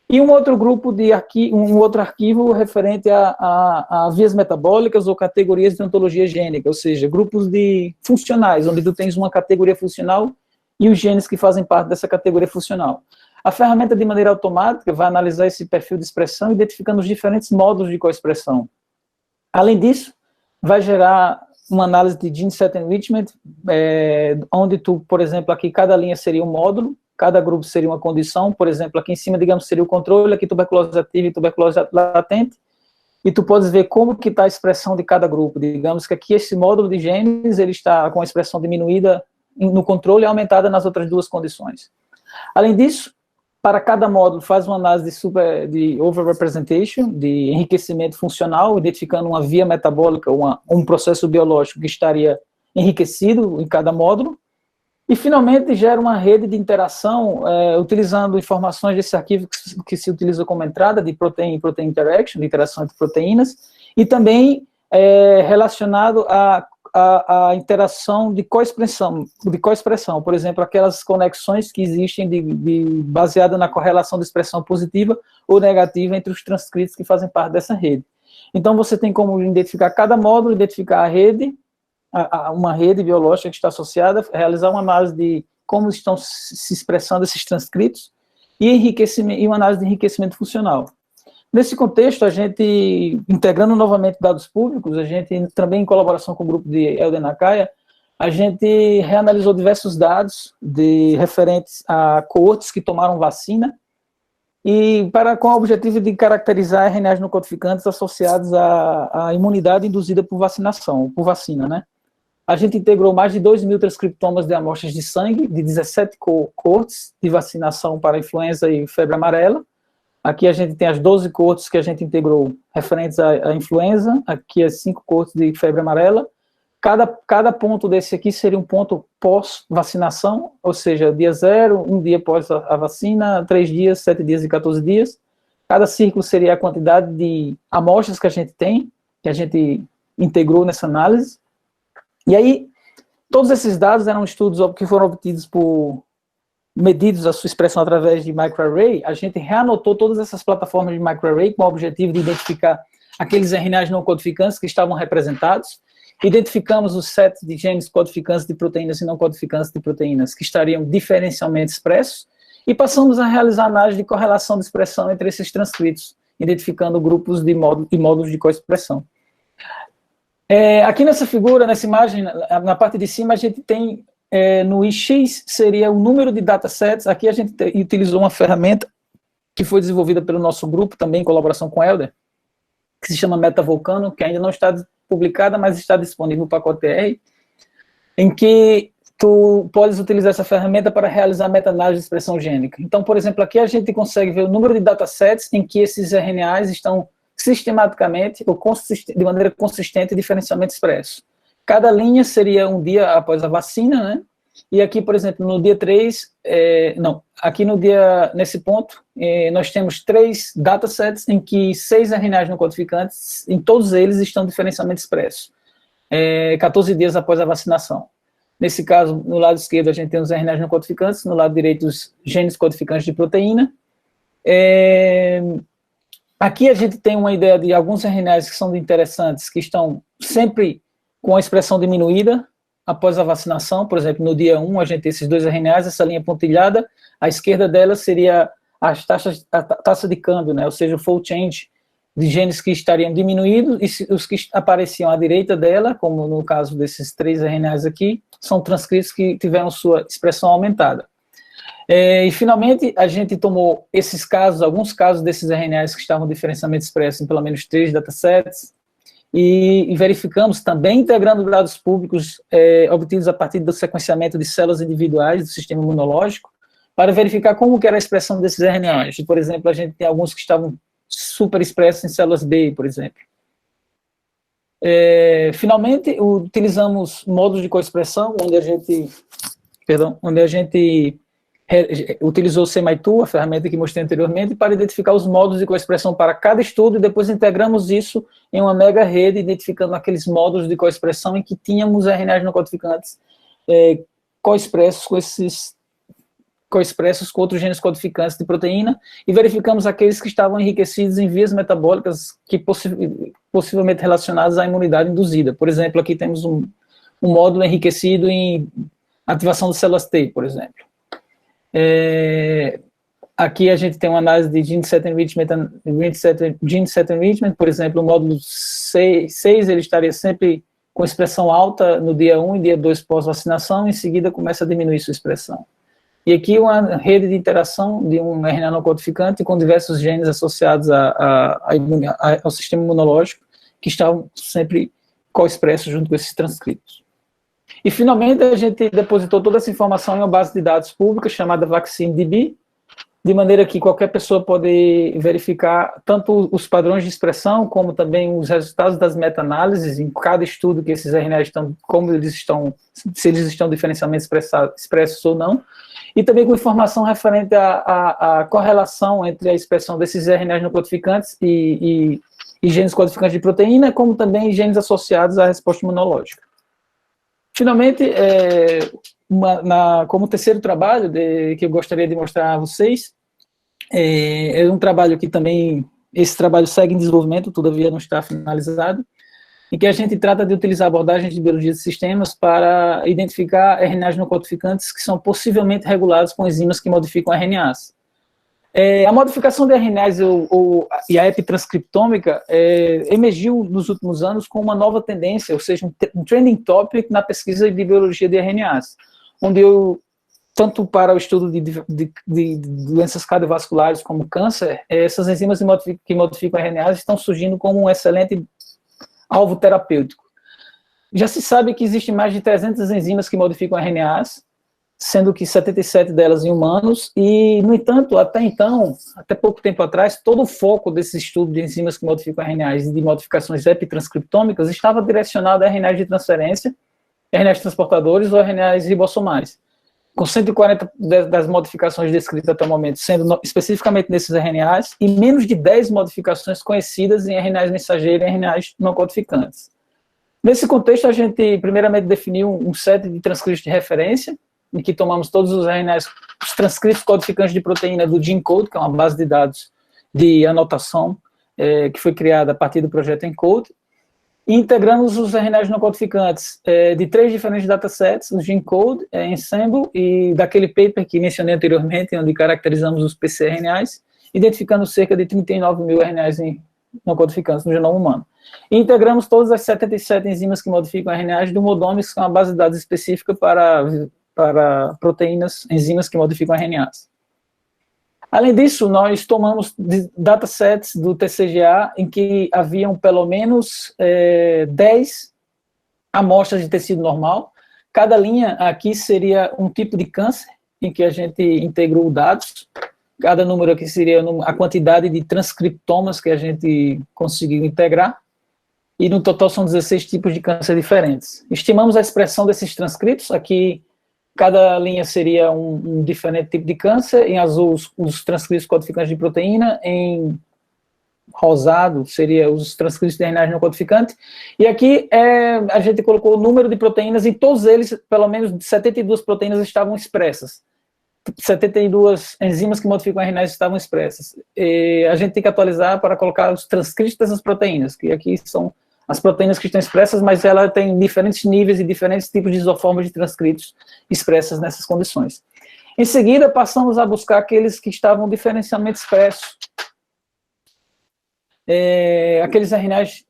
E um outro grupo um outro arquivo referente a vias metabólicas ou categorias de ontologia gênica, ou seja, grupos funcionais, onde tu tens uma categoria funcional e os genes que fazem parte dessa categoria funcional. A ferramenta, de maneira automática, vai analisar esse perfil de expressão, identificando os diferentes módulos de coexpressão. Além disso, vai gerar uma análise de gene set enrichment, onde tu, por exemplo, aqui cada linha seria um módulo, cada grupo seria uma condição. Por exemplo, aqui em cima, digamos, seria o controle, aqui tuberculose ativa e tuberculose latente, e tu podes ver como que está a expressão de cada grupo. Digamos que aqui esse módulo de genes, ele está com a expressão diminuída no controle e aumentada nas outras duas condições. Além disso, para cada módulo faz uma análise de overrepresentation, de enriquecimento funcional, identificando uma via metabólica, um processo biológico que estaria enriquecido em cada módulo, e finalmente gera uma rede de interação, utilizando informações desse arquivo que se utiliza como entrada de protein interaction, de interação entre proteínas, e também relacionado a interação de coexpressão, por exemplo, aquelas conexões que existem baseada na correlação de expressão positiva ou negativa entre os transcritos que fazem parte dessa rede. Então, você tem como identificar cada módulo, identificar a rede, uma rede biológica que está associada, realizar uma análise de como estão se expressando esses transcritos e uma análise de enriquecimento funcional. Nesse contexto, a gente, integrando novamente dados públicos, a gente, também em colaboração com o grupo de Helder Nakaya, a gente reanalisou diversos dados referentes a coortes que tomaram vacina, e com o objetivo de caracterizar RNAs não codificantes associados à imunidade induzida por vacina, né? A gente integrou mais de 2.000 transcriptomas de amostras de sangue, de 17 coortes de vacinação para influenza e febre amarela. Aqui a gente tem as 12 coortes que a gente integrou referentes à influenza, aqui as 5 coortes de febre amarela, Cada ponto desse aqui seria um ponto pós-vacinação, ou seja, dia 0, um dia após a vacina, 3 dias, 7 dias e 14 dias. Cada círculo seria a quantidade de amostras que a gente tem, que a gente integrou nessa análise. E aí, todos esses dados eram estudos que foram obtidos medidos a sua expressão através de microarray. A gente reanotou todas essas plataformas de microarray com o objetivo de identificar aqueles RNAs não codificantes que estavam representados. Identificamos os sets de genes codificantes de proteínas e não codificantes de proteínas que estariam diferencialmente expressos e passamos a realizar análise de correlação de expressão entre esses transcritos, identificando grupos de módulos de coexpressão. Aqui nessa figura, nessa imagem, na parte de cima, a gente tem no IX seria o número de datasets. Aqui a gente utilizou uma ferramenta que foi desenvolvida pelo nosso grupo, também em colaboração com o Helder, que se chama MetaVolcano, que ainda não está publicada, mas está disponível no pacote R, em que tu podes utilizar essa ferramenta para realizar meta-análise de expressão gênica. Então, por exemplo, aqui a gente consegue ver o número de datasets em que esses RNAs estão sistematicamente ou de maneira consistente e diferencialmente expressos. Cada linha seria um dia após a vacina, né? E aqui, por exemplo, no dia 3, nesse ponto, nós temos 3 datasets em que 6 RNAs não codificantes, em todos eles estão diferencialmente expressos, 14 dias após a vacinação. Nesse caso, no lado esquerdo, a gente tem os RNAs não codificantes, no lado direito, os genes codificantes de proteína. Aqui a gente tem uma ideia de alguns RNAs que são interessantes, que estão sempre com a expressão diminuída após a vacinação. Por exemplo, no dia 1, a gente tem esses 2 RNAs, essa linha pontilhada, à esquerda dela seria a taxa de câmbio, né? Ou seja, o fold change de genes que estariam diminuídos, e os que apareciam à direita dela, como no caso desses 3 RNAs aqui, são transcritos que tiveram sua expressão aumentada. E, finalmente, a gente tomou esses casos, alguns casos desses RNAs que estavam diferencialmente expressos em pelo menos 3 datasets, e verificamos, também integrando dados públicos obtidos a partir do sequenciamento de células individuais do sistema imunológico, para verificar como que era a expressão desses RNAs. Por exemplo, a gente tem alguns que estavam super expressos em células B, por exemplo. Finalmente, utilizamos modos de coexpressão, onde a gente utilizou o SemiTool, a ferramenta que mostrei anteriormente, para identificar os modos de coexpressão para cada estudo, e depois integramos isso em uma mega rede, identificando aqueles modos de coexpressão em que tínhamos RNAs não codificantes coexpressos com outros genes codificantes de proteína, e verificamos aqueles que estavam enriquecidos em vias metabólicas que possivelmente relacionadas à imunidade induzida. Por exemplo, aqui temos um módulo enriquecido em ativação de células T, por exemplo. Aqui a gente tem uma análise de gene set enrichment, por exemplo, o módulo 6 ele estaria sempre com expressão alta no dia 1 e dia 2 pós-vacinação, em seguida começa a diminuir sua expressão. E aqui uma rede de interação de um RNA não codificante com diversos genes associados ao sistema imunológico, que estavam sempre co-expressos junto com esses transcritos. E, finalmente, a gente depositou toda essa informação em uma base de dados pública chamada VaccineDB, de maneira que qualquer pessoa pode verificar tanto os padrões de expressão, como também os resultados das meta-análises em cada estudo que esses RNAs estão, como eles estão, se eles estão diferencialmente expressos ou não, e também com informação referente à correlação entre a expressão desses RNAs não codificantes e genes codificantes de proteína, como também genes associados à resposta imunológica. Finalmente, como terceiro trabalho que eu gostaria de mostrar a vocês, é um trabalho que também, esse trabalho segue em desenvolvimento, todavia não está finalizado, em que a gente trata de utilizar abordagens de biologia de sistemas para identificar RNAs não codificantes que são possivelmente regulados com enzimas que modificam RNAs. A modificação de RNAs e a epitranscriptômica emergiu nos últimos anos com uma nova tendência, ou seja, um trending topic na pesquisa de biologia de RNAs, onde tanto para o estudo de doenças cardiovasculares como câncer, essas enzimas que modificam RNAs estão surgindo como um excelente alvo terapêutico. Já se sabe que existem mais de 300 enzimas que modificam RNAs, sendo que 77 delas em humanos, e, no entanto, até então, até pouco tempo atrás, todo o foco desse estudo de enzimas que modificam RNAs e de modificações epitranscriptômicas estava direcionado a RNAs de transferência, RNAs transportadores ou RNAs ribossomais, com 140 das modificações descritas até o momento sendo especificamente nesses RNAs, e menos de 10 modificações conhecidas em RNAs mensageiros e RNAs não codificantes. Nesse contexto, a gente primeiramente definiu um set de transcritos de referência, em que tomamos todos os RNAs, os transcritos codificantes de proteína do GeneCode, que é uma base de dados de anotação, que foi criada a partir do projeto ENCODE, e integramos os RNAs não codificantes de 3 diferentes datasets, o GeneCode, Ensemble, e daquele paper que mencionei anteriormente, onde caracterizamos os pcRNAs, identificando cerca de 39 mil RNAs não codificantes no genoma humano. E integramos todas as 77 enzimas que modificam RNAs do Modomics, que é uma base de dados específica para proteínas, enzimas que modificam RNAs. Além disso, nós tomamos datasets do TCGA em que haviam pelo menos 10 amostras de tecido normal. Cada linha aqui seria um tipo de câncer, em que a gente integrou dados. Cada número aqui seria a quantidade de transcriptomas que a gente conseguiu integrar. E no total são 16 tipos de câncer diferentes. Estimamos a expressão desses transcritos. Aqui, cada linha seria um diferente tipo de câncer. Em azul, os transcritos codificantes de proteína. Em rosado, seria os transcritos de RNAs não codificantes. E aqui, a gente colocou o número de proteínas. Em todos eles, pelo menos 72 proteínas estavam expressas. 72 enzimas que modificam RNAs estavam expressas. E a gente tem que atualizar para colocar os transcritos dessas proteínas, que aqui são as proteínas que estão expressas, mas ela tem diferentes níveis e diferentes tipos de isoformas de transcritos expressas nessas condições. Em seguida, passamos a buscar aqueles que estavam diferencialmente expressos. Aqueles RNAs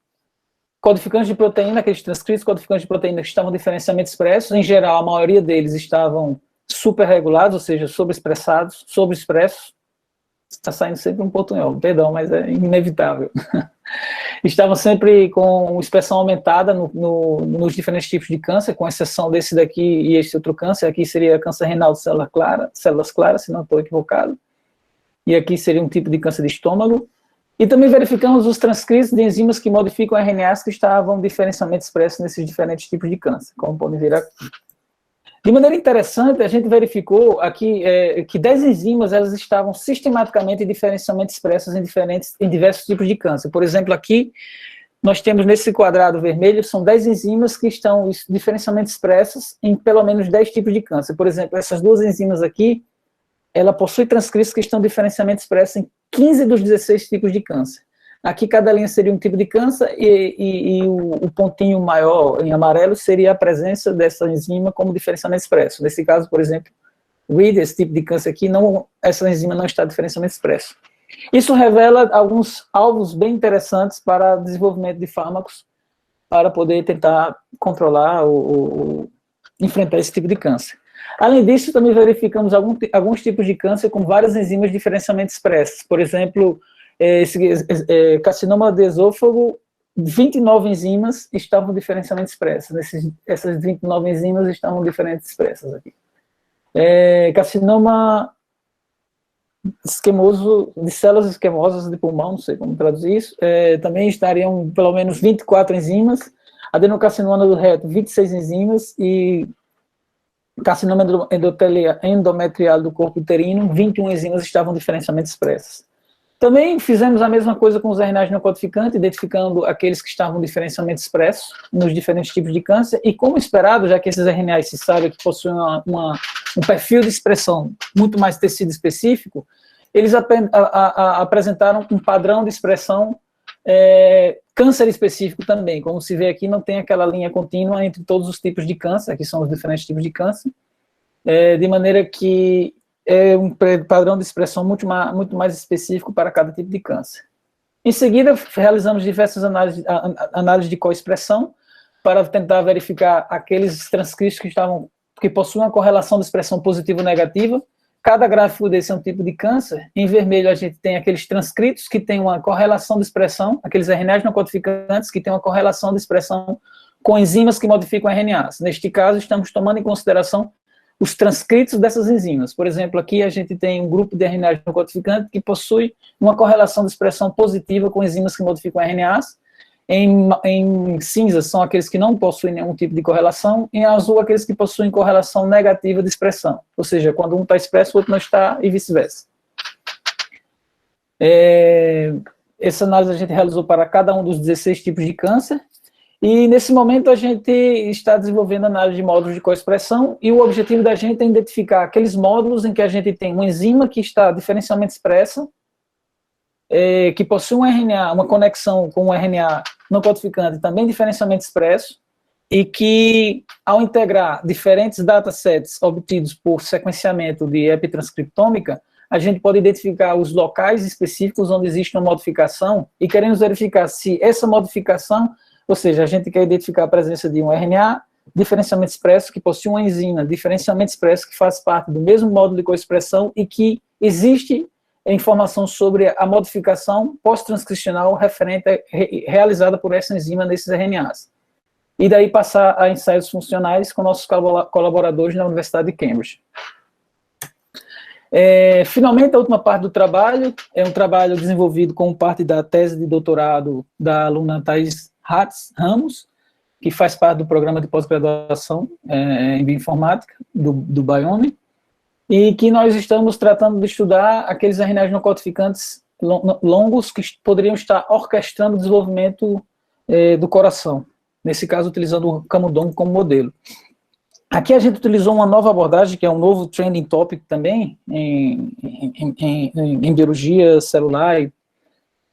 codificantes de proteína, aqueles transcritos codificantes de proteína que estavam diferencialmente expressos, em geral, a maioria deles estavam superregulados, ou seja, sobreexpressos. Está saindo sempre um ponto em perdão, mas é inevitável. Estavam sempre com expressão aumentada nos diferentes tipos de câncer, com exceção desse daqui e este outro câncer. Aqui seria câncer renal de células claras, se não estou equivocado. E aqui seria um tipo de câncer de estômago. E também verificamos os transcritos de enzimas que modificam RNAs que estavam diferencialmente expressos nesses diferentes tipos de câncer, como podem ver aqui. De maneira interessante, a gente verificou aqui que 10 enzimas elas estavam sistematicamente e diferencialmente expressas em diversos tipos de câncer. Por exemplo, aqui nós temos nesse quadrado vermelho, são 10 enzimas que estão diferencialmente expressas em pelo menos 10 tipos de câncer. Por exemplo, essas duas enzimas aqui, ela possui transcritos que estão diferencialmente expressos em 15 dos 16 tipos de câncer. Aqui cada linha seria um tipo de câncer e o pontinho maior em amarelo seria a presença dessa enzima como diferencialmente expresso. Nesse caso, por exemplo, esse tipo de câncer aqui, essa enzima não está diferencialmente expressa. Isso revela alguns alvos bem interessantes para o desenvolvimento de fármacos para poder tentar controlar ou enfrentar esse tipo de câncer. Além disso, também verificamos alguns tipos de câncer com várias enzimas diferencialmente expressas. Por exemplo, carcinoma de esôfago, 29 enzimas estavam diferencialmente expressas. Essas 29 enzimas estavam diferentes expressas aqui. Carcinoma esquemoso, de células esquemosas de pulmão, não sei como traduzir isso, também estariam pelo menos 24 enzimas. Adenocarcinoma do reto, 26 enzimas. E carcinoma endometrial do corpo uterino, 21 enzimas estavam diferencialmente expressas. Também fizemos a mesma coisa com os RNAs não codificantes, identificando aqueles que estavam diferencialmente expressos nos diferentes tipos de câncer, e como esperado, já que esses RNAs se sabe que possuem um perfil de expressão muito mais tecido específico, eles apresentaram um padrão de expressão câncer específico também. Como se vê aqui, não tem aquela linha contínua entre todos os tipos de câncer, que são os diferentes tipos de câncer, de maneira que é um padrão de expressão muito mais específico para cada tipo de câncer. Em seguida, realizamos diversas análises de co-expressão para tentar verificar aqueles transcritos que possuem uma correlação de expressão positiva ou negativa. Cada gráfico desse é um tipo de câncer. Em vermelho, a gente tem aqueles transcritos que têm uma correlação de expressão, aqueles RNAs não codificantes que têm uma correlação de expressão com enzimas que modificam RNAs. Neste caso, estamos tomando em consideração os transcritos dessas enzimas. Por exemplo, aqui a gente tem um grupo de RNAs não codificante que possui uma correlação de expressão positiva com enzimas que modificam RNAs. Em cinza são aqueles que não possuem nenhum tipo de correlação, em azul aqueles que possuem correlação negativa de expressão, ou seja, quando um está expresso, o outro não está, e vice-versa. Essa análise a gente realizou para cada um dos 16 tipos de câncer, e nesse momento a gente está desenvolvendo análise de módulos de coexpressão, e o objetivo da gente é identificar aqueles módulos em que a gente tem uma enzima que está diferencialmente expressa, que possui um RNA, uma conexão com um RNA não codificante também diferencialmente expresso, e que, ao integrar diferentes datasets obtidos por sequenciamento de epitranscriptômica, a gente pode identificar os locais específicos onde existe uma modificação, e queremos verificar se essa modificação, ou seja, a gente quer identificar a presença de um RNA diferencialmente expresso que possui uma enzima diferencialmente expresso que faz parte do mesmo módulo de coexpressão e que existe informação sobre a modificação pós-transcricional realizada por essa enzima nesses RNAs. E daí passar a ensaios funcionais com nossos colaboradores na Universidade de Cambridge. Finalmente, a última parte do trabalho é um trabalho desenvolvido como parte da tese de doutorado da aluna Thais Ramos, que faz parte do programa de pós-graduação em bioinformática do Biome, e que nós estamos tratando de estudar aqueles RNAs não codificantes longos que poderiam estar orquestrando o desenvolvimento do coração, nesse caso utilizando o camundongo como modelo. Aqui a gente utilizou uma nova abordagem, que é um novo trending topic também, em biologia celular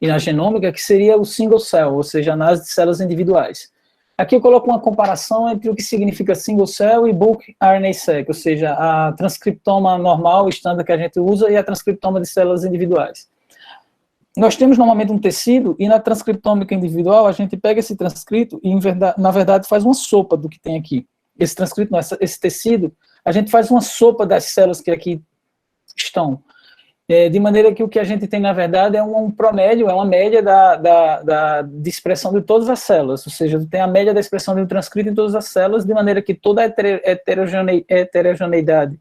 e na genômica, que seria o single cell, ou seja, a análise de células individuais. Aqui eu coloco uma comparação entre o que significa single cell e bulk RNA-seq, ou seja, a transcriptoma normal, estándar que a gente usa, e a transcriptoma de células individuais. Nós temos normalmente um tecido, e na transcriptômica individual a gente pega esse transcrito e, na verdade, faz uma sopa do que tem aqui. Esse transcrito, não, esse tecido, a gente faz uma sopa das células que aqui estão. De maneira que o que a gente tem, na verdade, é um promédio, é uma média de expressão de todas as células, ou seja, tem a média da expressão de um transcrito em todas as células, de maneira que toda a heterogeneidade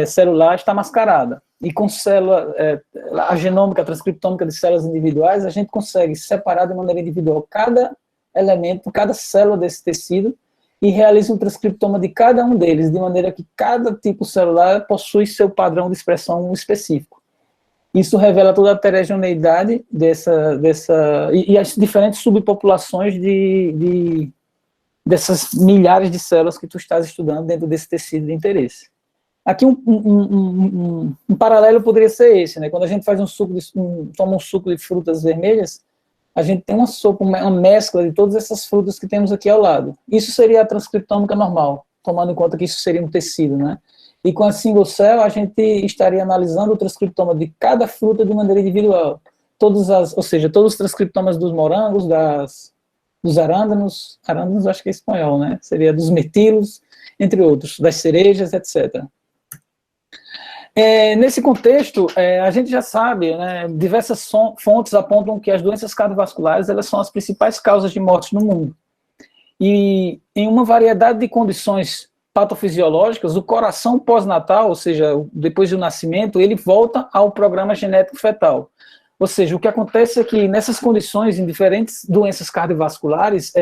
celular está mascarada. E com a genômica, a transcriptômica de células individuais, a gente consegue separar de maneira individual cada elemento, cada célula desse tecido, e realiza um transcriptoma de cada um deles, de maneira que cada tipo celular possui seu padrão de expressão específico. Isso revela toda a heterogeneidade e as diferentes subpopulações dessas milhares de células que tu estás estudando dentro desse tecido de interesse. Aqui um paralelo poderia ser esse, né? Quando a gente faz toma um suco de frutas vermelhas, a gente tem uma sopa, uma mescla de todas essas frutas que temos aqui ao lado. Isso seria a transcriptômica normal, tomando em conta que isso seria um tecido, né? E com a single cell, a gente estaria analisando o transcriptoma de cada fruta de maneira individual. Ou seja, todos os transcriptomas dos morangos, dos arândanos acho que é espanhol, né? Seria dos mirtilos, entre outros, das cerejas, etc. Nesse contexto, a gente já sabe, né, diversas fontes apontam que as doenças cardiovasculares elas são as principais causas de morte no mundo. E em uma variedade de condições patofisiológicas, o coração pós-natal, ou seja, depois do nascimento, ele volta ao programa genético fetal. Ou seja, o que acontece é que nessas condições, em diferentes doenças cardiovasculares,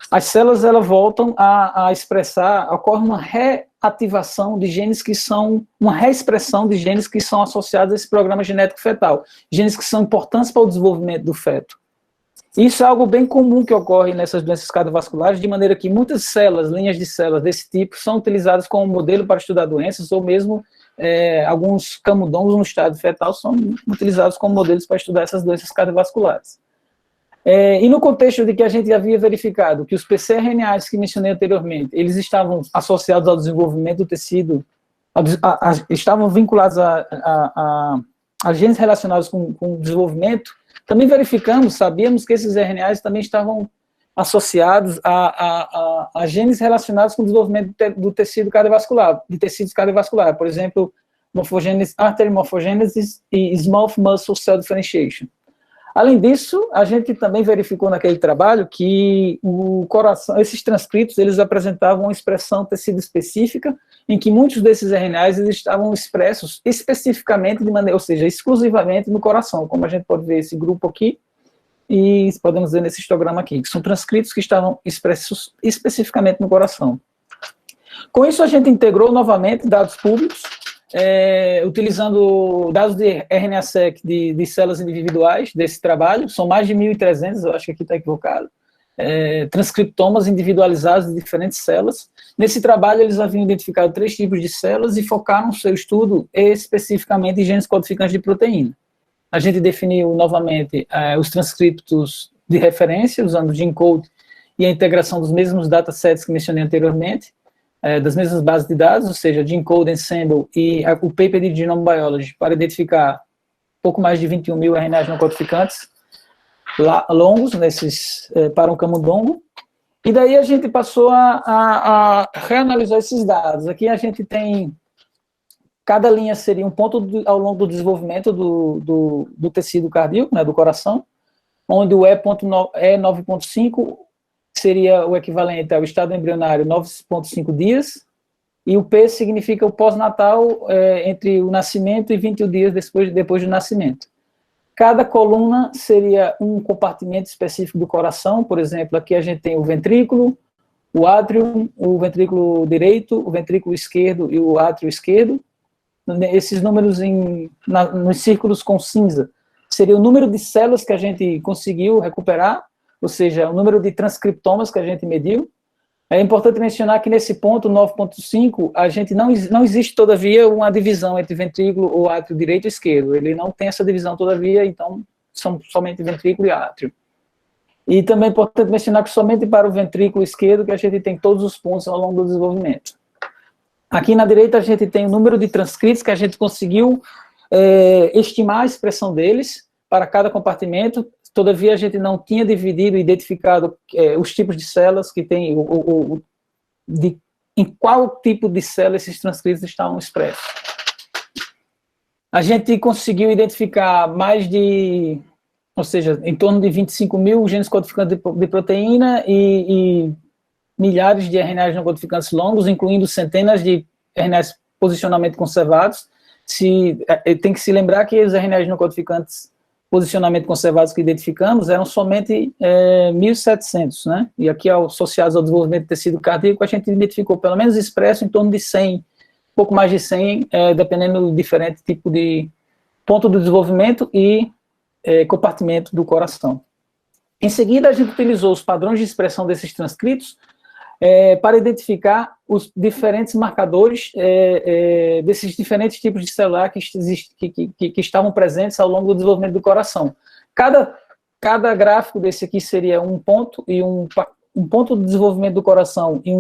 as células elas voltam a expressar, ocorre uma reativação de genes que são, uma reexpressão de genes que são associados a esse programa genético fetal, genes que são importantes para o desenvolvimento do feto. Isso é algo bem comum que ocorre nessas doenças cardiovasculares, de maneira que muitas células, linhas de células desse tipo, são utilizadas como modelo para estudar doenças, ou mesmo alguns camundongos no estado fetal são utilizados como modelos para estudar essas doenças cardiovasculares. E no contexto de que a gente havia verificado que os pcRNAs que mencionei anteriormente, eles estavam associados ao desenvolvimento do tecido, estavam vinculados a genes relacionados com o desenvolvimento, também verificamos, sabíamos que esses RNAs também estavam associados a genes relacionados com o desenvolvimento do tecido cardiovascular, de tecidos cardiovasculares, por exemplo, artery morphogenesis e small muscle cell differentiation. Além disso, a gente também verificou naquele trabalho que o coração, esses transcritos, eles apresentavam uma expressão tecido específica, em que muitos desses RNAs eles estavam expressos especificamente, de maneira, ou seja, exclusivamente no coração, como a gente pode ver esse grupo aqui, e podemos ver nesse histograma aqui, que são transcritos que estavam expressos especificamente no coração. Com isso, a gente integrou novamente dados públicos, utilizando dados de RNA-seq de células individuais desse trabalho, são mais de 1.300, eu acho que aqui está equivocado, transcriptomas individualizados de diferentes células. Nesse trabalho, eles haviam identificado 3 tipos de células e focaram seu estudo especificamente em genes codificantes de proteína. A gente definiu novamente os transcriptos de referência, usando o GeneCode e a integração dos mesmos datasets que mencionei anteriormente, das mesmas bases de dados, ou seja, GeneCode, Ensemble e o paper de Genome Biology, para identificar pouco mais de 21 mil RNAs não codificantes longos para um camundongo. E daí a gente passou a reanalisar esses dados. Aqui a gente tem, cada linha seria um ponto ao longo do desenvolvimento do tecido cardíaco, né, do coração, onde o E9.5 seria o equivalente ao estado embrionário 9,5 dias, e o P significa o pós-natal, entre o nascimento e 21 dias depois do nascimento. Cada coluna seria um compartimento específico do coração, por exemplo, aqui a gente tem o ventrículo, o átrio, o ventrículo direito, o ventrículo esquerdo e o átrio esquerdo. Esses números nos círculos com cinza seria o número de células que a gente conseguiu recuperar, ou seja, o número de transcriptomas que a gente mediu. É importante mencionar que nesse ponto 9.5, a gente não existe, todavia, uma divisão entre ventrículo ou átrio direito e esquerdo. Ele não tem essa divisão, todavia, então são somente ventrículo e átrio. E também é importante mencionar que somente para o ventrículo esquerdo que a gente tem todos os pontos ao longo do desenvolvimento. Aqui na direita a gente tem o número de transcritos que a gente conseguiu estimar a expressão deles para cada compartimento. Todavia, a gente não tinha dividido e identificado os tipos de células que tem, em qual tipo de célula esses transcritos estavam expressos. A gente conseguiu identificar ou seja, em torno de 25 mil genes codificantes de proteína e milhares de RNAs não codificantes longos, incluindo centenas de RNAs posicionamento conservados. Tem que se lembrar que os RNAs não codificantes posicionamento conservados que identificamos eram somente 1.700, né? E aqui, associados ao desenvolvimento do tecido cardíaco, a gente identificou pelo menos expresso em torno de 100, pouco mais de 100, dependendo do diferente tipo de ponto do desenvolvimento e compartimento do coração. Em seguida, a gente utilizou os padrões de expressão desses transcritos para identificar os diferentes marcadores desses diferentes tipos de celular que estavam presentes ao longo do desenvolvimento do coração. Cada gráfico desse aqui seria um ponto, e um ponto do desenvolvimento do coração e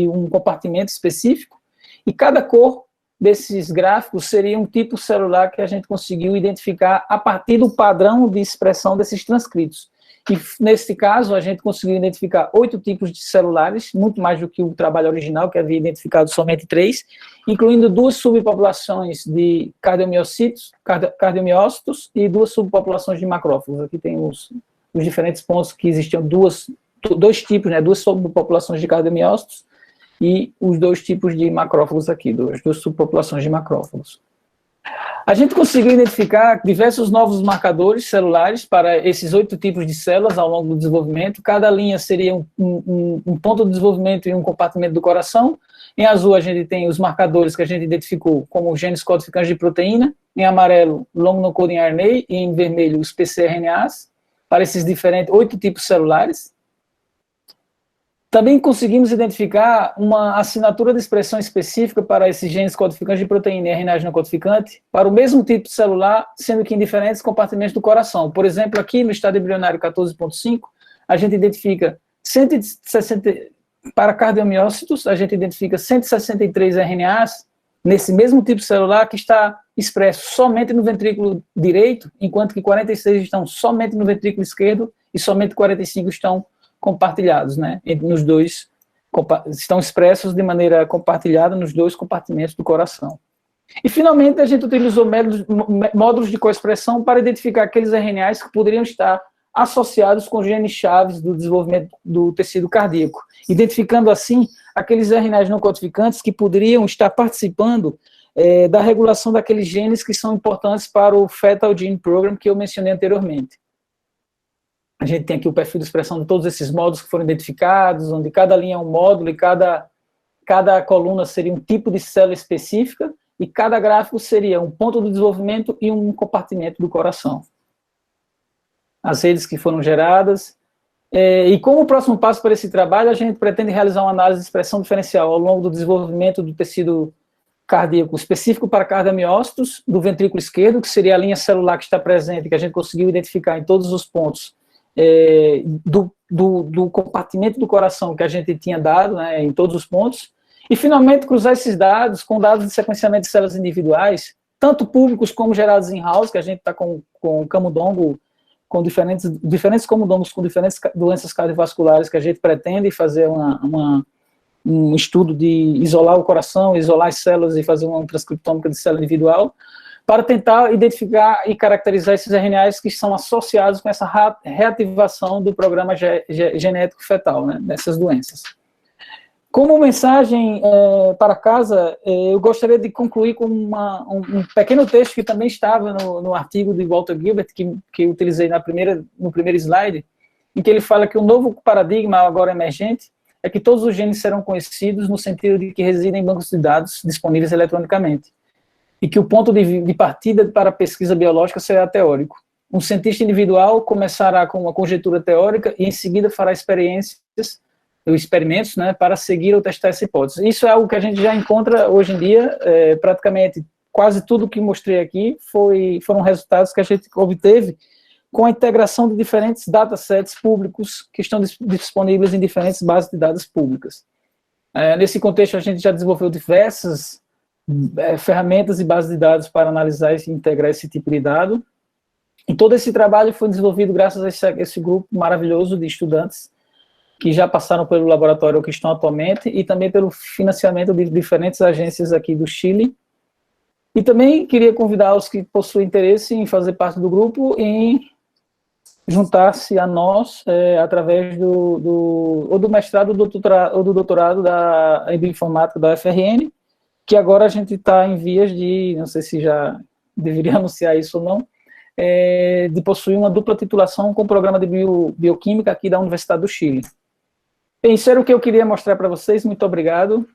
um compartimento específico, e cada cor desses gráficos seria um tipo celular que a gente conseguiu identificar a partir do padrão de expressão desses transcritos. E, nesse caso, a gente conseguiu identificar 8 tipos de celulares, muito mais do que o trabalho original, que havia identificado somente 3, incluindo 2 subpopulações de cardiomiócitos e 2 subpopulações de macrófagos. Aqui tem os diferentes pontos que existiam, dois tipos, né, 2 subpopulações de cardiomiócitos e os 2 tipos de macrófagos aqui, 2 subpopulações de macrófagos. A gente conseguiu identificar diversos novos marcadores celulares para esses 8 tipos de células ao longo do desenvolvimento. Cada linha seria um ponto de desenvolvimento e um compartimento do coração. Em azul, a gente tem os marcadores que a gente identificou como genes codificantes de proteína. Em amarelo, long non-coding RNA. E em vermelho, os pcRNAs, para esses diferentes 8 tipos celulares. Também conseguimos identificar uma assinatura de expressão específica para esses genes codificantes de proteína e RNAs não codificante para o mesmo tipo celular, sendo que em diferentes compartimentos do coração. Por exemplo, aqui no estado embrionário 14.5, a gente identifica 160, para cardiomiócitos, a gente identifica 163 RNAs nesse mesmo tipo celular que está expresso somente no ventrículo direito, enquanto que 46 estão somente no ventrículo esquerdo e somente 45 estão compartilhados, né? Nos dois, estão expressos de maneira compartilhada nos 2 compartimentos do coração. E, finalmente, a gente utilizou módulos de coexpressão para identificar aqueles RNAs que poderiam estar associados com genes chaves do desenvolvimento do tecido cardíaco, identificando, assim, aqueles RNAs não codificantes que poderiam estar participando da regulação daqueles genes que são importantes para o Fetal Gene Program que eu mencionei anteriormente. A gente tem aqui o perfil de expressão de todos esses módulos que foram identificados, onde cada linha é um módulo e cada coluna seria um tipo de célula específica, e cada gráfico seria um ponto do desenvolvimento e um compartimento do coração. As redes que foram geradas. E como próximo passo para esse trabalho, a gente pretende realizar uma análise de expressão diferencial ao longo do desenvolvimento do tecido cardíaco específico para cardiamiócitos do ventrículo esquerdo, que seria a linha celular que está presente, que a gente conseguiu identificar em todos os pontos do compartimento do coração que a gente tinha dado, né, em todos os pontos, e finalmente cruzar esses dados com dados de sequenciamento de células individuais, tanto públicos como gerados in-house, que a gente está com camundongo, com diferentes camundongos com diferentes doenças cardiovasculares, que a gente pretende fazer um estudo de isolar o coração, isolar as células e fazer uma transcriptômica de célula individual, para tentar identificar e caracterizar esses RNAs que são associados com essa reativação do programa genético fetal, né, dessas doenças. Como mensagem para casa, eu gostaria de concluir com um pequeno texto que também estava no artigo de Walter Gilbert, que eu utilizei no primeiro slide, em que ele fala que o novo paradigma agora emergente é que todos os genes serão conhecidos no sentido de que residem em bancos de dados disponíveis eletronicamente, e que o ponto de partida para a pesquisa biológica será teórico. Um cientista individual começará com uma conjectura teórica e em seguida fará experimentos, né, para seguir ou testar essa hipótese. Isso é algo que a gente já encontra hoje em dia, praticamente quase tudo que mostrei aqui foram resultados que a gente obteve com a integração de diferentes datasets públicos que estão disponíveis em diferentes bases de dados públicas. Nesse contexto, a gente já desenvolveu diversas ferramentas e bases de dados para analisar e integrar esse tipo de dado. E todo esse trabalho foi desenvolvido graças a esse grupo maravilhoso de estudantes que já passaram pelo laboratório ou que estão atualmente, e também pelo financiamento de diferentes agências aqui do Chile. E também queria convidar os que possuem interesse em fazer parte do grupo, em juntar-se a nós através ou do mestrado ou do doutorado em bioinformática da UFRN, que agora a gente está em vias de, não sei se já deveria anunciar isso ou não, de possuir uma dupla titulação com o programa de bioquímica aqui da Universidade do Chile. Bem, isso era o que eu queria mostrar para vocês. Muito obrigado.